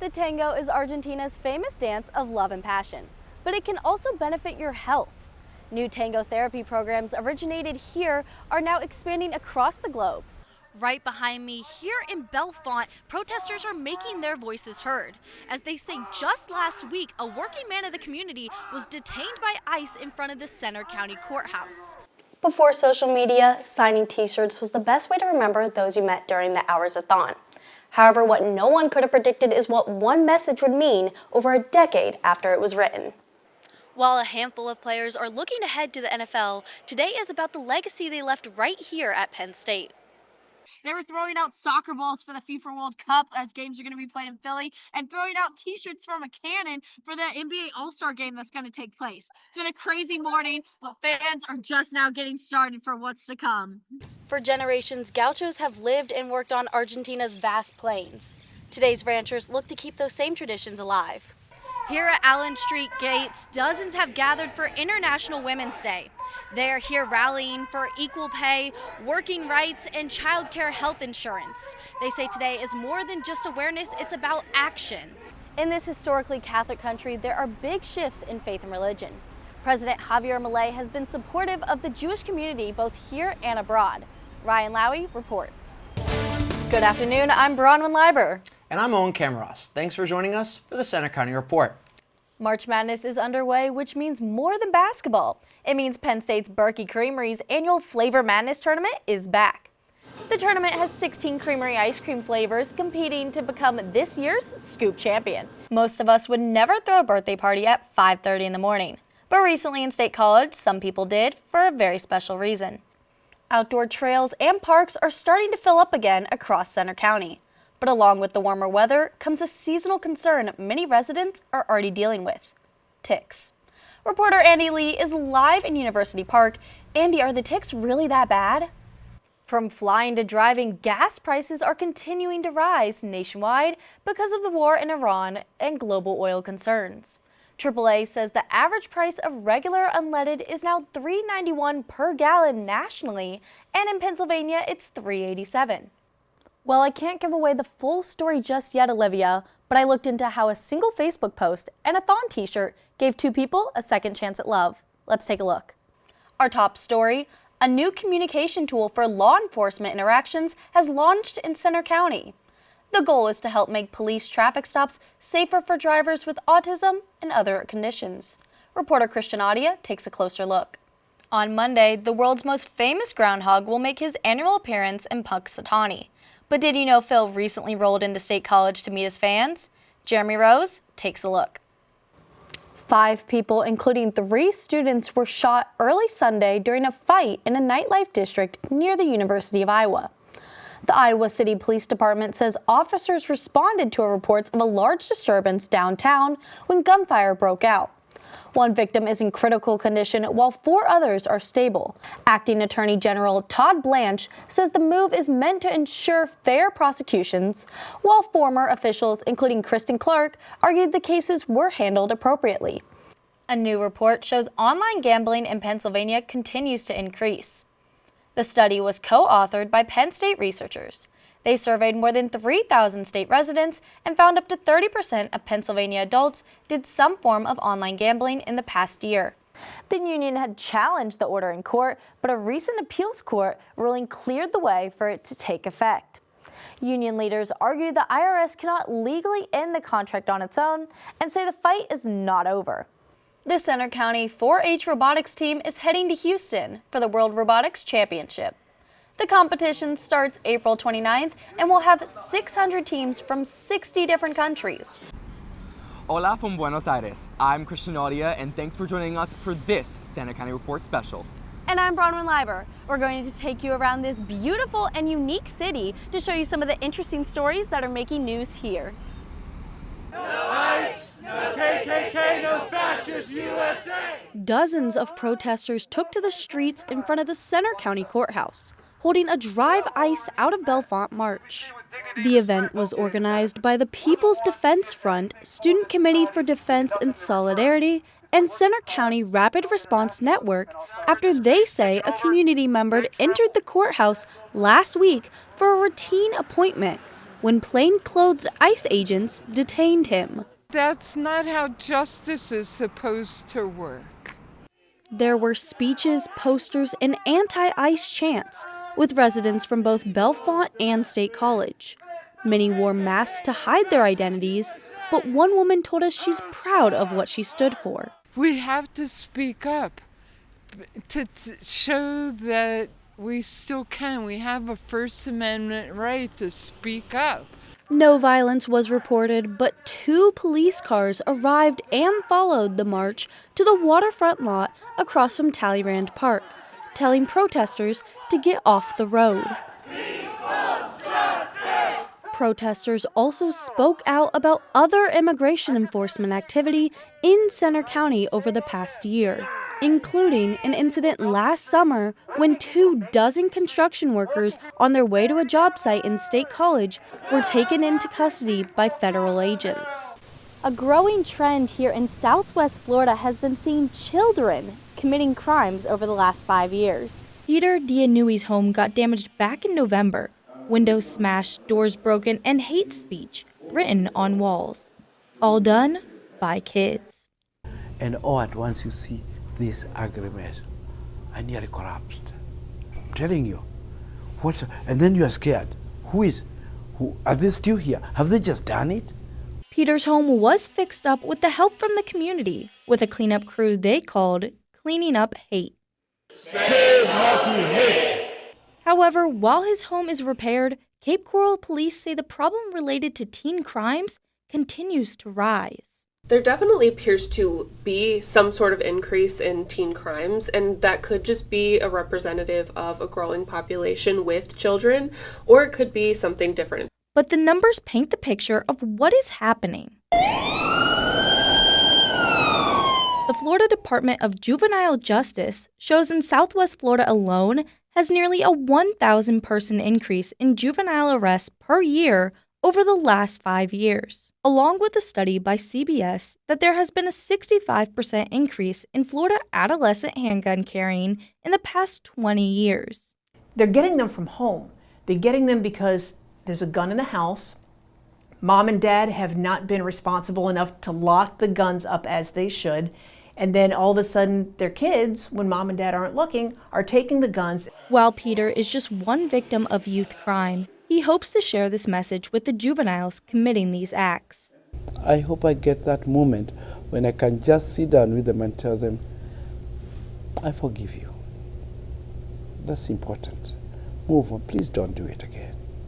The tango is Argentina's famous dance of love and passion, but it can also benefit your health. New tango therapy programs originated here are now expanding across the globe. Right behind me, here in Bellefonte, protesters are making their voices heard. As they say, just last week, a working man of the community was detained by ICE in front of the Center County Courthouse. Before social media, signing t-shirts was the best way to remember those you met during the hours-a-thon. However, what no one could have predicted is what one message would mean over a decade after it was written. While a handful of players are looking ahead to the NFL, today is about the legacy they left right here at Penn State. They were throwing out soccer balls for the FIFA World Cup as games are going to be played in Philly, and throwing out t-shirts from a cannon for the NBA All-Star game that's going to take place. It's been a crazy morning, but fans are just now getting started for what's to come. For generations, gauchos have lived and worked on Argentina's vast plains. Today's ranchers look to keep those same traditions alive. Here at Allen Street Gates, dozens have gathered for International Women's Day. They are here rallying for equal pay, working rights, and child care health insurance. They say today is more than just awareness, it's about action. In this historically Catholic country, there are big shifts in faith and religion. President Javier Milei has been supportive of the Jewish community both here and abroad. Ryan Lowy reports. Good afternoon, I'm Bronwyn Liber. And I'm Owen Camaros. Thanks for joining us for the Center County Report. March Madness is underway, which means more than basketball. It means Penn State's Berkey Creamery's annual Flavor Madness tournament is back. The tournament has 16 creamery ice cream flavors competing to become this year's Scoop champion. Most of us would never throw a birthday party at 5:30 in the morning, but recently in State College, some people did for a very special reason. Outdoor trails and parks are starting to fill up again across Center County. But along with the warmer weather comes a seasonal concern many residents are already dealing with: ticks. Reporter Andy Lee is live in University Park. Andy, are the ticks really that bad? From flying to driving, gas prices are continuing to rise nationwide because of the war in Iran and global oil concerns. AAA says the average price of regular unleaded is now $3.91 per gallon nationally, and in Pennsylvania it's $3.87. Well, I can't give away the full story just yet, Olivia, but I looked into how a single Facebook post and a Thon t-shirt gave two people a second chance at love. Let's take a look. Our top story: a new communication tool for law enforcement interactions has launched in Center County. The goal is to help make police traffic stops safer for drivers with autism and other conditions. Reporter Christian Adia takes a closer look. On Monday, the world's most famous groundhog will make his annual appearance in Punxsutawney. But did you know Phil recently rolled into State College to meet his fans? Jeremy Rose takes a look. 5 people, including 3 students, were shot early Sunday during a fight in a nightlife district near the University of Iowa. The Iowa City Police Department says officers responded to reports of a large disturbance downtown when gunfire broke out. 1 victim is in critical condition while 4 others are stable. Acting Attorney General Todd Blanche says the move is meant to ensure fair prosecutions, while former officials, including Kristen Clark, argued the cases were handled appropriately. A new report shows online gambling in Pennsylvania continues to increase. The study was co-authored by Penn State researchers. They surveyed more than 3,000 state residents and found up to 30% of Pennsylvania adults did some form of online gambling in the past year. The union had challenged the order in court, but a recent appeals court ruling cleared the way for it to take effect. Union leaders argue the IRS cannot legally end the contract on its own and say the fight is not over. The Center County 4-H robotics team is heading to Houston for the World Robotics Championship. The competition starts April 29th and will have 600 teams from 60 different countries. Hola from Buenos Aires. I'm Christian Audia, and thanks for joining us for this Center County Report special. And I'm Bronwyn Liber. We're going to take you around this beautiful and unique city to show you some of the interesting stories that are making news here. No ICE, no KKK, no fascist USA! Dozens of protesters took to the streets in front of the Center County Courthouse, holding a Drive ICE Out of Bellefonte march. The event was organized by the People's Defense Front, Student Committee for Defense and Solidarity, and Center County Rapid Response Network after they say a community member entered the courthouse last week for a routine appointment when plainclothed ICE agents detained him. That's not how justice is supposed to work. There were speeches, posters, and anti-ICE chants with residents from both Bellefonte and State College. Many wore masks to hide their identities, but one woman told us she's proud of what she stood for. We have to speak up to show that we still can. We have a First Amendment right to speak up. No violence was reported, but 2 police cars arrived and followed the march to the waterfront lot across from Talleyrand Park, telling protesters to get off the road. Protesters also spoke out about other immigration enforcement activity in Centre County over the past year, including an incident last summer when 24 construction workers on their way to a job site in State College were taken into custody by federal agents. A growing trend here in Southwest Florida has been seeing children committing crimes over the last 5 years. Peter Dianui's home got damaged back in November. Windows smashed, doors broken, and hate speech written on walls. All done by kids. And all at once you see this agreement. I nearly collapsed. I'm telling you. And then you are scared. Who are they still here? Have they just done it? Peter's home was fixed up with the help from the community, with a cleanup crew they called Cleaning Up Hate. Say no to hate. However, while his home is repaired, Cape Coral police say the problem related to teen crimes continues to rise. There definitely appears to be some sort of increase in teen crimes, and that could just be a representative of a growing population with children, or it could be something different. But the numbers paint the picture of what is happening. The Florida Department of Juvenile Justice shows in Southwest Florida alone has nearly a 1,000-person increase in juvenile arrests per year over the last 5 years, along with a study by CBS that there has been a 65% increase in Florida adolescent handgun carrying in the past 20 years. They're getting them from home. They're getting them because there's a gun in the house. Mom and dad have not been responsible enough to lock the guns up as they should. And then all of a sudden, their kids, when mom and dad aren't looking, are taking the guns. While Peter is just one victim of youth crime, he hopes to share this message with the juveniles committing these acts. I hope I get that moment when I can just sit down with them and tell them, I forgive you. That's important. Move on. Please don't do it again.